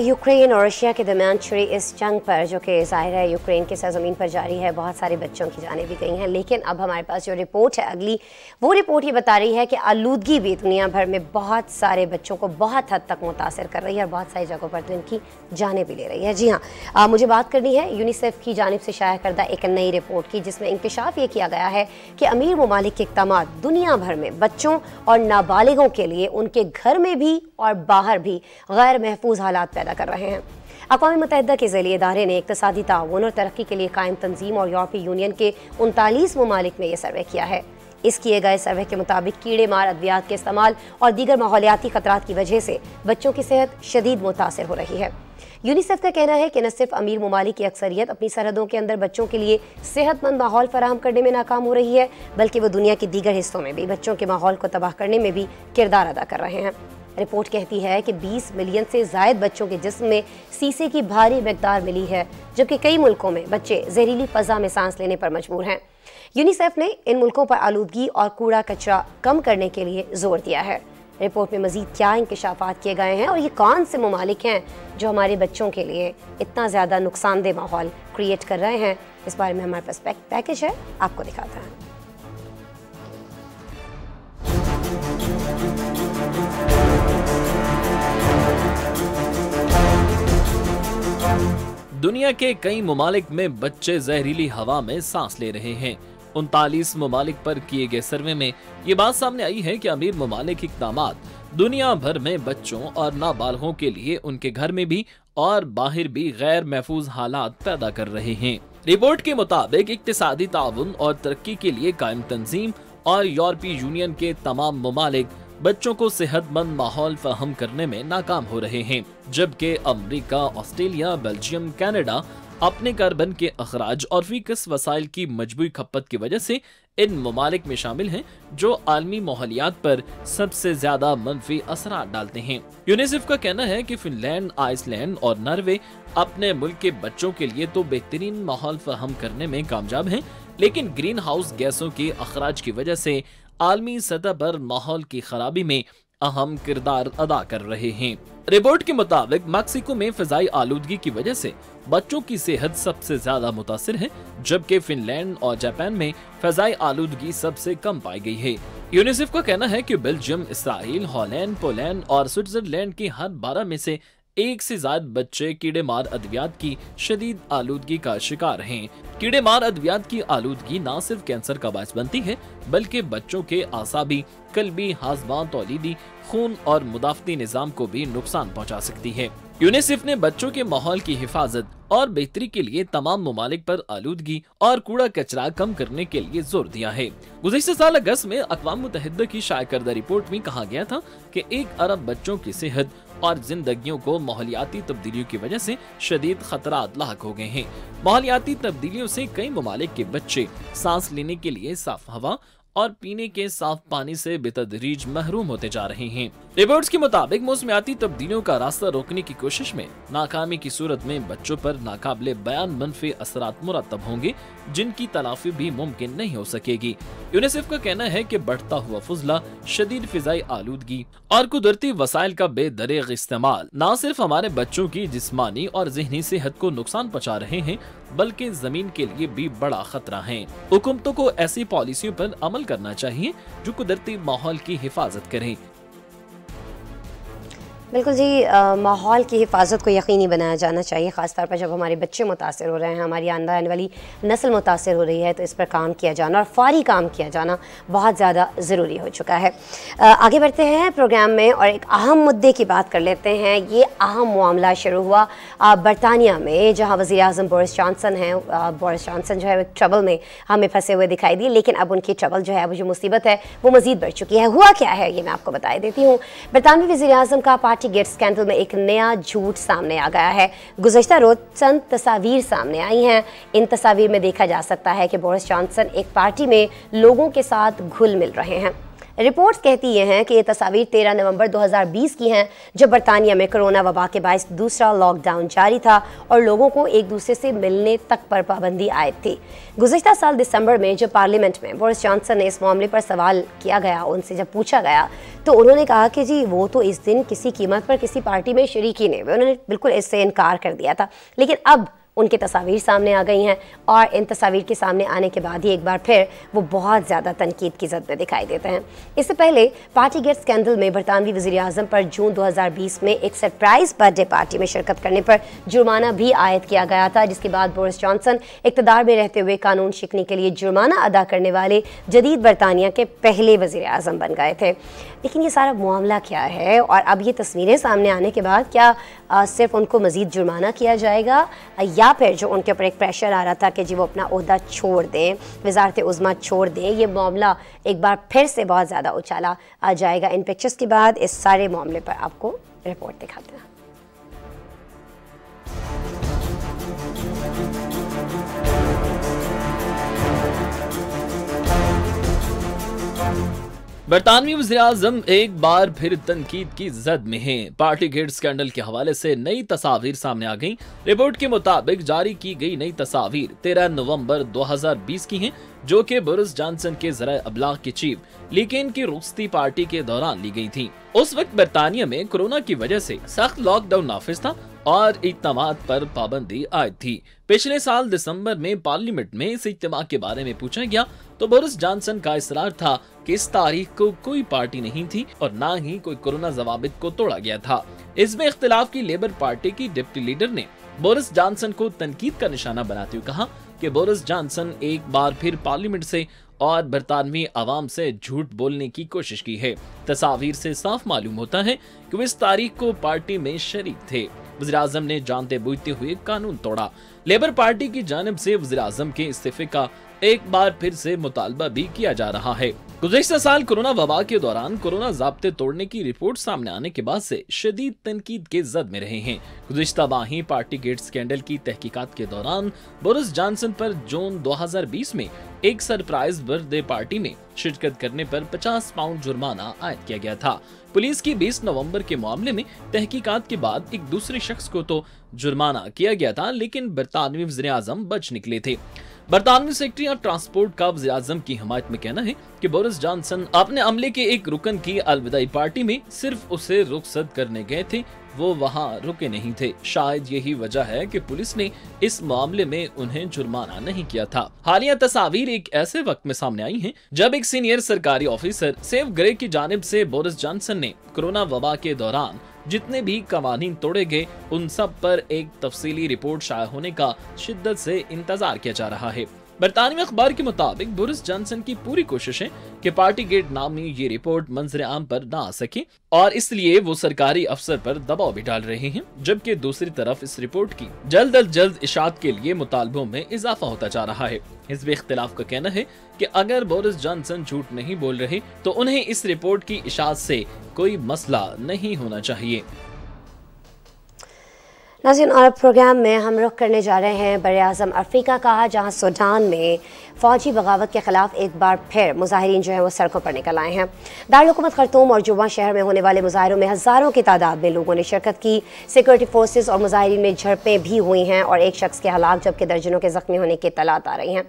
यूक्रेन और रशिया के दरमियान छिड़ी इस जंग पर, जो कि ज़ाहिर है यूक्रेन के सरजमीन पर जारी है, बहुत सारे बच्चों की जानें भी गई हैं। लेकिन अब हमारे पास जो रिपोर्ट है अगली, वो रिपोर्ट ये बता रही है कि आलूदगी भी दुनिया भर में बहुत सारे बच्चों को बहुत हद तक मुतासर कर रही है और बहुत सारी जगहों पर तो इनकी जानें भी ले रही है। जी हाँ, मुझे बात करनी है यूनिसेफ की जानिब से शाया करदा एक नई रिपोर्ट की, जिसमें इंकशाफ ये किया गया है कि अमीर ममालिक के इक़दाम दुनिया भर में बच्चों और नाबालिगों के लिए उनके घर में भी और बाहर भी गैर महफूज हालात पैदा कर रहे हैं। अक़वाम मुत्तहिदा के ज़रिए इदारे ने इक़्तिसादी ताउन और तरक्की के लिए कायम तंजीम और यूरोपीय यूनियन के 39 ममालिक में यह सर्वे किया है। इस किए गए सर्वे के मुताबिक कीड़े मार अद्वियात के इस्तेमाल और दीगर माहौलियाती खतरात की वजह से बच्चों की सेहत शदीद मुतासर हो रही है। यूनिसेफ का कहना है कि न सिर्फ अमीर ममालिक की अक्सरियत अपनी सरहदों के अंदर बच्चों के लिए सेहतमंद माहौल फराहम करने में नाकाम हो रही है, बल्कि वो दुनिया के दीगर हिस्सों में भी बच्चों के माहौल को तबाह करने में भी किरदार अदा कर रहे हैं। रिपोर्ट कहती है कि 20 मिलियन से ज़ायद बच्चों के जिस्म में सीसे की भारी मिकदार मिली है, जबकि कई मुल्कों में बच्चे जहरीली फ़ज़ा में सांस लेने पर मजबूर हैं। यूनिसेफ ने इन मुल्कों पर आलूदगी और कूड़ा कचरा कम करने के लिए जोर दिया है। रिपोर्ट में मज़ीद क्या इंकशाफात किए गए हैं और ये कौन से ममालिक हैं जो हमारे बच्चों के लिए इतना ज़्यादा नुकसानदेह माहौल क्रिएट कर रहे हैं, इस बारे में हमारे पास पैकेज है, आपको दिखाता है। दुनिया के कई ममालिक में बच्चे जहरीली हवा में सांस ले रहे हैं। 39 ममालिक पर किए गए सर्वे में ये बात सामने आई है कि अमीर ममालिक के इक़दाम दुनिया भर में बच्चों और नाबालगों के लिए उनके घर में भी और बाहर भी गैर महफूज हालात पैदा कर रहे हैं। रिपोर्ट के मुताबिक इक़्तिसादी ताउन और तरक्की के लिए कायम तंजीम और यूरोपीय यूनियन के तमाम ममालिक बच्चों को सेहतमंद माहौल फराहम करने में नाकाम हो रहे हैं, जबकि अमेरिका, ऑस्ट्रेलिया, बेल्जियम, कनाडा अपने कार्बन के अखराज और फिकस वसाइल की मजबूरी खपत की वजह से इन ममालिक में शामिल हैं जो आलमी माहौलियात पर सबसे ज्यादा मनफी असरात डालते हैं। यूनिसेफ का कहना है कि फिनलैंड, आइसलैंड और नॉर्वे अपने मुल्क के बच्चों के लिए तो बेहतरीन माहौल फराहम करने में कामयाब हैं, लेकिन ग्रीन हाउस गैसों के अखराज की वजह से आलमी सतह पर माहौल की खराबी में अहम किरदार अदा कर रहे हैं। रिपोर्ट के मुताबिक मैक्सिको में फिजाई आलूदगी की वजह से बच्चों की सेहत सबसे ज्यादा मुतासिर है, जबकि फिनलैंड और जापान में फिजाई आलूदगी सबसे कम पाई गई है। यूनिसेफ का कहना है कि बेल्जियम, इसराइल, हॉलैंड, पोलैंड और स्विट्जरलैंड के हर 12 में से एक से ज्यादा बच्चे कीड़े मार अद्वियात की शदीद आलूदगी का शिकार हैं। कीड़े मार अद्वियात की आलूदगी न सिर्फ कैंसर का बायस बनती है, बल्कि बच्चों के आसाबी, कल्बी, हाजमा, तौलीदी, खून और मुदाफती निज़ाम को भी नुकसान पहुंचा सकती है। यूनिसेफ ने बच्चों के माहौल की हिफाजत और बेहतरी के लिए तमाम ममालिक पर आलूदगी और कूड़ा कचरा कम करने के लिए जोर दिया है। गुज़िश्ता साल अगस्त में अक़वाम मुत्तहिदा की शाया करदा रिपोर्ट में कहा गया था कि 1 अरब बच्चों की सेहत और जिंदगियों को माहौलियाती तब्दीलियों की वजह से शदीद खतरात लाहक हो गए हैं। माहौलियाती तब्दीलियों से कई ममालिक के बच्चे सांस लेने के लिए साफ हवा और पीने के साफ पानी से बेतदरीज महरूम होते जा रहे हैं। रिपोर्ट्स के मुताबिक मौसमियाती तब्दीलियों का रास्ता रोकने की कोशिश में नाकामी की सूरत में बच्चों पर नाकाबिले बयान मनफी असरात मुरतब होंगे, जिनकी तलाफी भी मुमकिन नहीं हो सकेगी। यूनिसेफ का कहना है कि बढ़ता हुआ फुजला, शदीद फिजाई आलूदगी और कुदरती वसाइल का बेदरेग इस्तेमाल न सिर्फ हमारे बच्चों की जिस्मानी और ज़हनी सेहत को नुकसान पहुँचा रहे हैं, बल्कि जमीन के लिए भी बड़ा खतरा है। हुकूमतों को ऐसी पॉलिसियों पर अमल करना चाहिए जो कुदरती माहौल की हिफाजत करें। बिल्कुल जी, माहौल की हिफाजत को यकीनी बनाया जाना चाहिए, ख़ासतौर पर जब हमारे बच्चे मुतासर हो रहे हैं, हमारी आने वाली नस्ल मुतासर हो रही है, तो इस पर काम किया जाना और फौरी काम किया जाना बहुत ज़्यादा ज़रूरी हो चुका है। आगे बढ़ते हैं प्रोग्राम में और एक अहम मुद्दे की बात कर लेते हैं। ये अहम मामला शुरू हुआ बरतानिया में, जहाँ वज़ीर-ए-आज़म बोरिस जॉनसन हैं। बोरिस जॉनसन जो है एक ट्रबल में हमें फंसे हुए दिखाई दिए, लेकिन अब उनकी ट्रबल जो है, वो जो मुसीबत है, वो मज़ीद बढ़ चुकी है। हुआ क्या है ये मैं आपको बता देती हूँ। बरतानवी वज़ीर-ए-आज़म का पार्टी गेट स्कैंडल में एक नया झूठ सामने आ गया है। गुज़श्ता रोज चंद तस्वीर सामने आई हैं। इन तस्वीर में देखा जा सकता है कि बोरिस जॉनसन एक पार्टी में लोगों के साथ घुल मिल रहे हैं। रिपोर्ट्स कहती ये हैं कि ये तस्वीर 13 नवंबर 2020 की हैं, जब बरतानिया में कोरोना वबा के बायस दूसरा लॉकडाउन जारी था और लोगों को एक दूसरे से मिलने तक पर पाबंदी आयद थी। गुज़िश्ता साल दिसंबर में जब पार्लियामेंट में बोरिस जॉनसन ने इस मामले पर सवाल किया गया, उनसे जब पूछा गया तो उन्होंने कहा कि जी वो तो इस दिन किसी कीमत पर किसी पार्टी में शरीक ही नहीं हुए, उन्होंने बिल्कुल इससे इनकार कर दिया था। लेकिन अब उनकी तस्वीर सामने आ गई हैं और इन तस्वीर के सामने आने के बाद ही एक बार फिर वो बहुत ज़्यादा तनकीद की जद में दिखाई देते हैं। इससे पहले पार्टी गेट स्कैंडल में बरतानवी वज़ीर-ए-आज़म पर जून 2020 में एक सरप्राइज बर्थडे पार्टी में शिरकत करने पर जुर्माना भी आयद किया गया था, जिसके बाद बोरिस जॉनसन इक़्तिदार में रहते हुए कानून शिकनी के लिए जुर्माना अदा करने वाले जदीद बरतानिया के पहले वज़ीर-ए-आज़म बन गए थे। लेकिन ये सारा मामला क्या है और अब ये तस्वीरें सामने आने के बाद क्या सिर्फ उनको मज़ीद जुर्माना किया जाएगा या फिर जो उनके ऊपर एक प्रेशर आ रहा था कि जी वो अपना ओहदा छोड़ दें, वज़ारत उज़्मा छोड़ दें, ये मामला एक बार फिर से बहुत ज़्यादा उछाला आ जाएगा। इन पिक्चर्स के बाद इस सारे मामले पर आपको रिपोर्ट दिखाते हैं। बरतानवी वज़ीर-ए-आज़म एक बार फिर तनकीद की जद में हैं। पार्टी गेट स्कैंडल के हवाले से नई तस्वीर सामने आ गई। रिपोर्ट के मुताबिक जारी की गई नई तस्वीर 13 नवंबर 2020 की हैं, जो कि बोरिस जॉनसन के ज़राए अबलाग के चीफ लीकेन की रुखसती पार्टी के दौरान ली गई थी। उस वक्त बरतानिया में कोरोना की वजह से सख्त लॉकडाउन नाफिज था और इज्तिमात पर पाबंदी आयद थी। पिछले साल दिसंबर में पार्लियामेंट में इस इज्तिमा के बारे में पूछा गया तो बोरिस जॉनसन का इसरार था कि इस तारीख को कोई पार्टी नहीं थी और ना ही कोई कोरोना ज़वाबित को तोड़ा गया था। इसमें इख्तिलाफ की लेबर पार्टी की डिप्टी लीडर ने बोरिस जॉनसन को तनकीद का निशाना बनाते हुए कहा कि बोरिस जॉनसन एक बार फिर पार्लियामेंट से और बरतानवी आवाम से झूठ बोलने की कोशिश की है। तस्वीर से साफ मालूम होता है कि वो इस तारीख को पार्टी में शरीक थे। वज़ीर-ए-आज़म ने जानते बूझते हुए कानून तोड़ा। लेबर पार्टी की जानिब से वज़ीर-ए-आज़म के इस्तीफे का एक बार फिर से मुतालबा भी किया जा रहा है। गुज़िश्ता साल कोरोना वबा के दौरान कोरोना ज़ाब्ते तोड़ने की रिपोर्ट सामने आने के बाद से शदीद तनकीद के जद में रहे हैं। गुज़िश्ता माही पार्टी गेट स्कैंडल की तहकीकात के दौरान बोरिस जॉनसन पर जून 2020 में एक सरप्राइज बर्थडे पार्टी में शिरकत करने पर 50 पाउंड जुर्माना आयद किया गया था। पुलिस की 20 नवंबर के मामले में तहकीकात के बाद एक दूसरे शख्स को तो जुर्माना किया गया था, लेकिन बरतानवी वज़ीर-ए-आज़म बच निकले थे। बरतानवी सेक्रेटरी ऑफ ट्रांसपोर्ट का वज़ीर-ए-आज़म की हिमायत में कहना है कि बोरिस जॉनसन अपने अमले के एक रुकन की अलविदाई पार्टी में सिर्फ उसे रुखसत करने गए थे, वो वहाँ रुके नहीं थे। शायद यही वजह है कि पुलिस ने इस मामले में उन्हें जुर्माना नहीं किया था। हालिया तस्वीर एक ऐसे वक्त में सामने आई हैं जब एक सीनियर सरकारी ऑफिसर सेव ग्रे की जानिब से बोरिस जॉनसन ने कोरोना वबा के दौरान जितने भी कवानीन तोड़े गए उन सब पर एक तफसीली रिपोर्ट शाया होने का शिद्दत से इंतजार किया जा रहा है। बरतानवी अखबार के मुताबिक बोरिस जॉनसन की पूरी कोशिश है कि पार्टी गेट नामी ये रिपोर्ट मंजर आम पर ना आ सके और इसलिए वो सरकारी अफसर पर दबाव भी डाल रहे हैं, जबकि दूसरी तरफ इस रिपोर्ट की जल्द अज जल्द इशात के लिए मुतालबों में इजाफा होता जा रहा है। हिज़्ब इख्तिलाफ का कहना है कि अगर बोरिस जॉनसन झूठ नहीं बोल रहे तो उन्हें इस रिपोर्ट की इशात से कोई मसला नहीं होना चाहिए। नाज़रीन, और प्रोग्राम में हम रुख करने जा रहे हैं बर-ए-आज़म अफ्रीका का, जहां सूडान में फ़ौजी बगावत के खिलाफ एक बार फिर मुजाहिरीन जो है वो सड़कों पर निकल आए हैं। दारुल हुकूमत खर्तूम और जुबा शहर में होने वाले मुजाहिरों में हज़ारों की तादाद में लोगों ने शिरकत की। सिक्योरिटी फोर्सेज और मुजाहिरीन में झड़पें भी हुई हैं और एक शख्स के हलाक जबकि दर्जनों के जख्मी होने की इत्तलात आ रही हैं।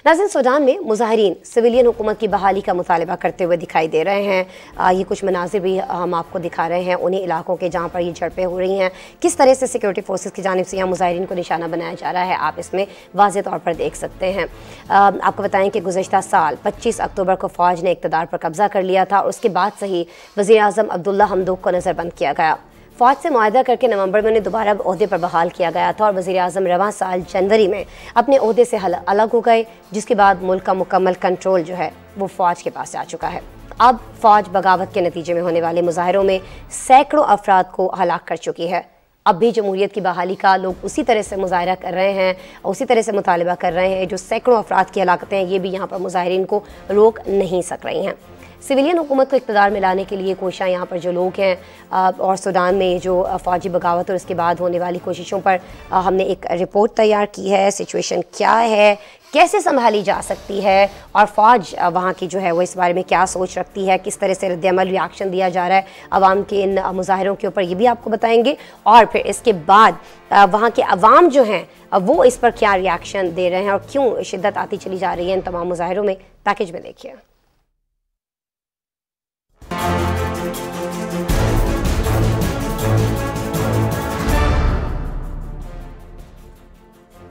नाज़रीन, सूडान में मुजाहिरीन सिविलियन हुकूमत की बहाली का मुतालबा करते हुए दिखाई दे रहे हैं। ये कुछ मनाजिर भी हम आपको दिखा रहे हैं उन्हीं इलाकों के जहाँ पर ये झड़पें हो रही हैं। किस तरह से सिक्योरिटी फोर्सेज की जानिब से यहाँ मुजाहिरीन को निशाना बनाया जा रहा है, आप इसमें वाज़े तौर पर देख सकते हैं। आपको बताएं कि गुज़श्ता साल 25 अक्टूबर को फ़ौज ने इक़्तिदार पर कब्जा कर लिया था और उसके बाद से ही वज़ीर-ए-आज़म अब्दुल्ला हमदोक को नज़रबंद किया गया। फ़ौज से मुआहदा करके नवंबर में उन्हें दोबारा ओहदे पर बहाल किया गया था और वज़ीर-ए-आज़म रवां साल जनवरी में अपने ओहदे से अलग हो गए, जिसके बाद मुल्क का मुकम्मल कंट्रोल जो है वो फ़ौज के पास आ चुका है। अब फ़ौज बगावत के नतीजे में होने वाले मुजाहिरों में सैकड़ों अफराद को हलाक कर चुकी है। अब भी जमहूरियत की बहाली का लोग उसी तरह से मुजाहरा कर रहे हैं, उसी तरह से मुतालबा कर रहे हैं। जो सैकड़ों अफराद की हलाकतें हैं ये भी यहाँ पर मुजाहिरीन को रोक नहीं सक रही हैं। सिविलियन हुकूमत को इक़्तिदार में लाने के लिए कोशिशां यहाँ पर जो लोग हैं और सूडान में जो फ़ौजी बगावत और उसके बाद होने वाली कोशिशों पर हमने एक रिपोर्ट तैयार की है। सिचुएशन क्या है, कैसे संभाली जा सकती है और फ़ौज वहाँ की जो है वो इस बारे में क्या सोच रखती है, किस तरह से रद्द-ए-अमल रिएक्शन दिया जा रहा है अवाम के इन मुजाहरों के ऊपर, ये भी आपको बताएंगे। और फिर इसके बाद वहाँ के अवाम जो हैं वो इस पर क्या रिएक्शन दे रहे हैं और क्यों शिद्दत आती चली जा रही है इन तमाम मुजाहरों में, पैकेज में देखिए।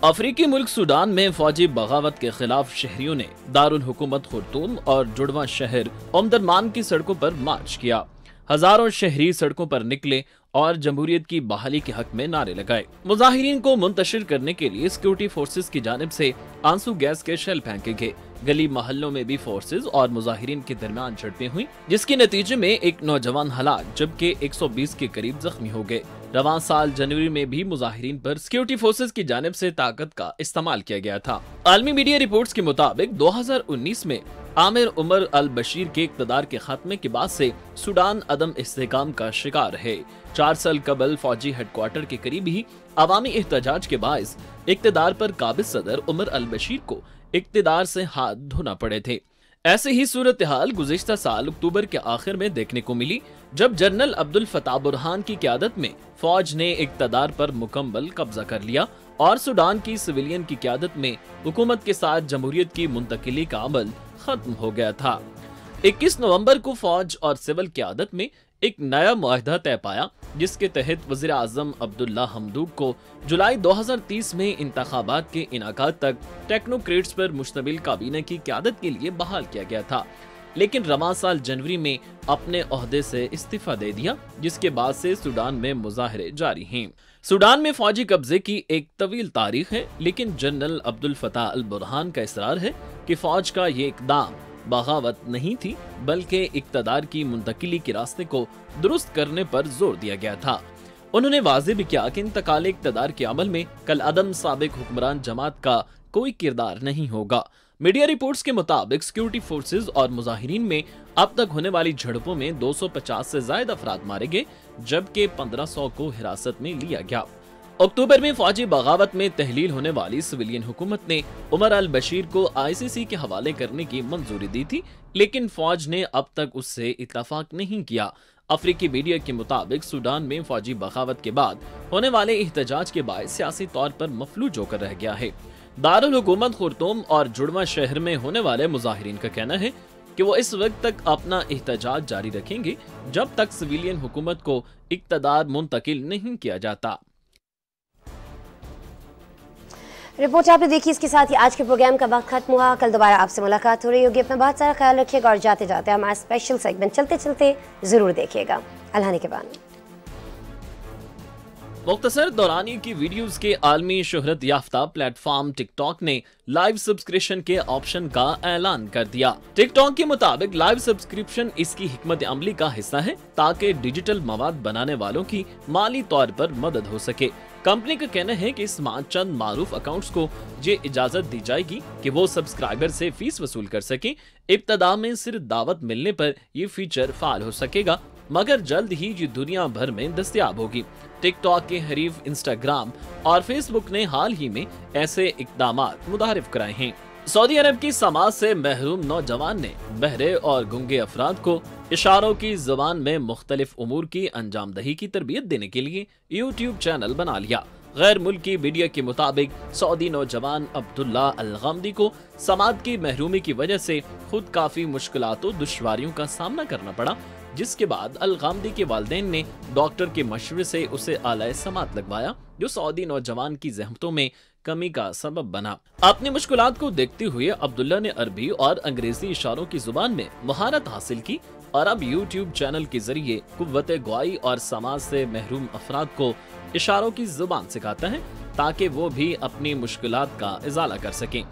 अफ्रीकी मुल्क सूडान में फौजी बगावत के खिलाफ शहरियों ने दारुल हुकूमत खुर्तूम और जुड़वा शहर ओमदुरमान की सड़कों पर मार्च किया। हजारों शहरी सड़कों पर निकले और जमहूरियत की बहाली के हक में नारे लगाए। मुजाहिरीन को मुंतशिर करने के लिए सिक्योरिटी फोर्सेस की जानिब से आंसू गैस के शेल फेंके गए। गली मोहल्लों में भी फोर्सेस और मुजाहिरीन के दरमियान झड़पें हुई, जिसके नतीजे में एक नौजवान हलाक जबकि 120 के करीब जख्मी हो गए। रवां साल जनवरी में भी मुजाहिरीन पर सिक्योरिटी फोर्सेस की जानिब से ताकत का इस्तेमाल किया गया था। आलमी मीडिया रिपोर्ट्स के मुताबिक 2019 में आमिर उमर अल बशीर के इक़्तिदार के खात्मे के बाद से सूडान अदम इस्तेहकाम का शिकार है। 4 साल कबल फौजी हेडक्वार्टर के करीब ही अवामी एहतजाज के बायस इक़्तिदार पर काबिज सदर उमर अल बशीर को इक़्तिदार से हाथ धोना पड़े थे। ऐसे ही सूरत हाल गुज़िश्ता साल अक्टूबर के आखिर में देखने को मिली, जब जनरल अब्दुल फताह बुरहान की क़यादत में फौज ने इक़्तिदार पर मुकम्मल कब्जा कर लिया और सूडान की सिविलियन की क़यादत में हुकूमत के साथ जमहूरियत की मुंतकिली का अमल खत्म हो गया था। 21 नवंबर को फौज और सिविल क़यादत में एक नया मुआहदा तय पाया, जिसके तहत वज़ीर आज़म अब्दुल्ला हमदूक को जुलाई 2030 में इंतखाबात के इनाकात तक टेक्नोक्रेट्स पर मुश्तमिल काबीना की क़यादत के लिए बहाल किया गया था, लेकिन रवां साल जनवरी में अपने ओहदे से इस्तीफा दे दिया, जिसके बाद से सूडान में मुजाहरे जारी हैं। सूडान में फौजी कब्जे की एक तवील तारीख है, लेकिन जनरल अब्दुल फताह अल बुरहान का इसरार है कि फौज का ये इकदाम बगावत नहीं थी, बल्कि इक़्तिदार की मुंतकिली के रास्ते को दुरुस्त करने पर जोर दिया गया था। उन्होंने वाज़ेह भी किया कि इंतकाल इक़्तिदार के अमल में कल अदम साबिक हुक्मरान जमात का कोई किरदार नहीं होगा। मीडिया रिपोर्ट्स के मुताबिक सिक्योरिटी फोर्सेस और मुजाहिरीन में अब तक होने वाली झड़पों में 250 से ज्यादा अफराद मारे गए, जबकि 1500 को हिरासत में लिया गया। अक्टूबर में फौजी बगावत में तहलील होने वाली सिविलियन हुकूमत ने उमर अल बशीर को ICC के हवाले करने की मंजूरी दी थी, लेकिन फौज ने अब तक उससे इत्तफाक नहीं किया। अफ्रीकी मीडिया के मुताबिक सूडान में फौजी बगावत के बाद होने वाले एहतजाज के बाद सियासी तौर पर मफलूज होकर रह गया है। दारुल हुकूमत खुर्तूम और जुड़वा शहर में होने वाले मुजाहिरीन का कहना है कि वो इस वक्त तक अपना एहतजाज जारी रखेंगे जब तक सिविलियन हुकूमत को इक़्तिदार मुंतकिल नहीं किया जाता। रिपोर्ट आपने देखी, इसके साथ ही आज के प्रोग्राम का वक्त खत्म हुआ। कल दोबारा आपसे मुलाकात हो रही होगी। अपना बहुत सारा ख्याल रखिएगा और जाते जाते हमारा स्पेशल सेगमेंट चलते चलते जरूर देखिएगा। अल्लाह के बाद मुख्तसर दौरानी की वीडियोस के आलमी शोहरत याफ्ता प्लेटफॉर्म टिकटॉक ने लाइव सब्सक्रिप्शन के ऑप्शन का ऐलान कर दिया। टिकटॉक के मुताबिक लाइव सब्सक्रिप्शन इसकी हिकमत अमली का हिस्सा है ताकि डिजिटल मवाद बनाने वालों की माली तौर पर मदद हो सके। कंपनी का कहना है कि इसमें चंद मारूफ अकाउंट्स को ये इजाजत दी जाएगी कि वो सब्सक्राइबर से फीस वसूल कर सके। इब्तदा में सिर्फ दावत मिलने पर ये फीचर फाल हो सकेगा, मगर जल्द ही ये दुनिया भर में दस्तयाब होगी। टिकटॉक के हरीफ इंस्टाग्राम और फेसबुक ने हाल ही में ऐसे इक़दामात मुतारिफ कराए हैं। सऊदी अरब की समाज से महरूम नौजवान ने बहरे और गूंगे अफराद को इशारों की ज़बान में मुख्तलिफ उमूर की अंजामदही की तरबियत देने के लिए यूट्यूब चैनल बना लिया। गैर मुल्की मीडिया के मुताबिक सऊदी नौजवान अब्दुल्ला अल गामदी को समाज की महरूमी की वजह से खुद काफी मुश्किलात और दुश्वारियों का सामना करना पड़ा, जिसके बाद अल गामदी के वालिदैन ने डॉक्टर के मशवरे से उसे आलाए समात लगवाया, जो सऊदी नौजवान की ज़हमतों में कमी का सबब बना। अपनी मुश्किलात को देखते हुए अब्दुल्ला ने अरबी और अंग्रेजी इशारों की जुबान में महारत हासिल की और अब यूट्यूब चैनल के जरिए कुव्वत गुआई और समाज से महरूम अफराद को इशारों की जुबान सिखाता है ताकि वो भी अपनी मुश्किलात का इजाला कर सकें।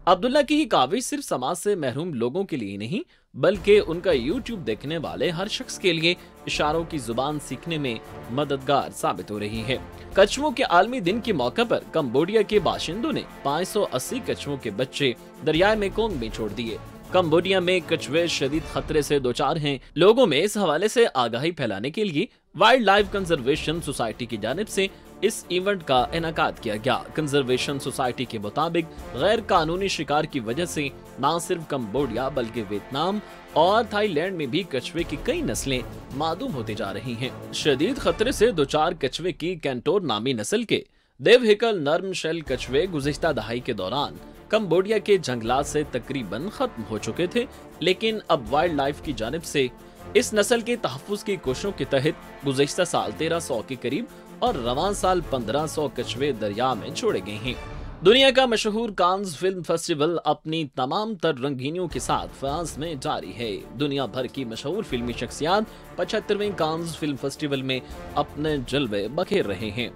अब्दुल्ला की ये काविश सिर्फ समाज से महरूम लोगों के लिए नहीं, बल्कि उनका यूट्यूब देखने वाले हर शख्स के लिए इशारों की जुबान सीखने में मददगार साबित हो रही है। कछुओं के आलमी दिन के मौके पर कंबोडिया के बाशिंदों ने 580 कछुओं के बच्चे दरियाए मेकोंग में छोड़ दिए। कंबोडिया में कछुए शदीद खतरे से दोचार हैं। लोगों में इस हवाले से आगाही फैलाने के लिए वाइल्ड लाइफ कंजर्वेशन सोसाइटी की जानिब से इस इवेंट का इनेकाद किया गया। कंजर्वेशन सोसाइटी के मुताबिक गैर कानूनी शिकार की वजह से न सिर्फ कंबोडिया बल्कि वियतनाम और थाईलैंड में भी कछुए की कई नस्लें मादूम होती जा रही हैं। शदीद खतरे से दो चार कछुए की कैंटोर नामी नस्ल के देवहिकल नर्म शेल कछुए गुज़िश्ता दहाई के दौरान कंबोडिया के जंगलात से तकरीबन खत्म हो चुके थे, लेकिन अब वाइल्ड लाइफ की जानिब से इस नस्ल के तहफ़्फ़ुज़ की कोशिशों के तहत गुज़िश्ता साल 1300 के करीब और रवां साल 1500 कछुए दरिया में छोड़े गए हैं। दुनिया का मशहूर कान्स फिल्म फेस्टिवल अपनी तमाम तर रंगीनियों के साथ फ्रांस में जारी है। दुनिया भर की मशहूर फिल्मी शख्सियात 75वें कान्स फिल्म फेस्टिवल में अपने जलवे बखेर रहे हैं।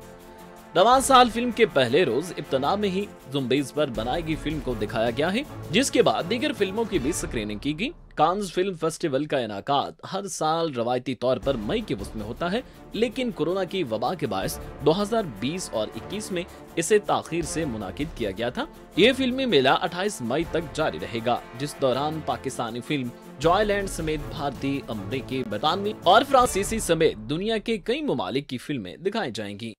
रवां साल फिल्म के पहले रोज इब्तना में ही ज़ुम्बीज़ पर बनाई गई फिल्म को दिखाया गया है, जिसके बाद दीगर फिल्मों की भी स्क्रीनिंग की गई। कान्स फिल्म फेस्टिवल का इनाकाद हर साल रवायती तौर पर मई के वक्त में होता है, लेकिन कोरोना की वबा के बायस 2020 और 21 में इसे ताखीर से मुनाकिद किया गया था। ये फिल्मी मेला 28 मई तक जारी रहेगा, जिस दौरान पाकिस्तानी फिल्म जॉयलैंड समेत भारतीय, अमरीकी, बरतानवी और फ्रांसीसी समेत दुनिया के कई ममालिक की फिल्में दिखाई जाएंगी।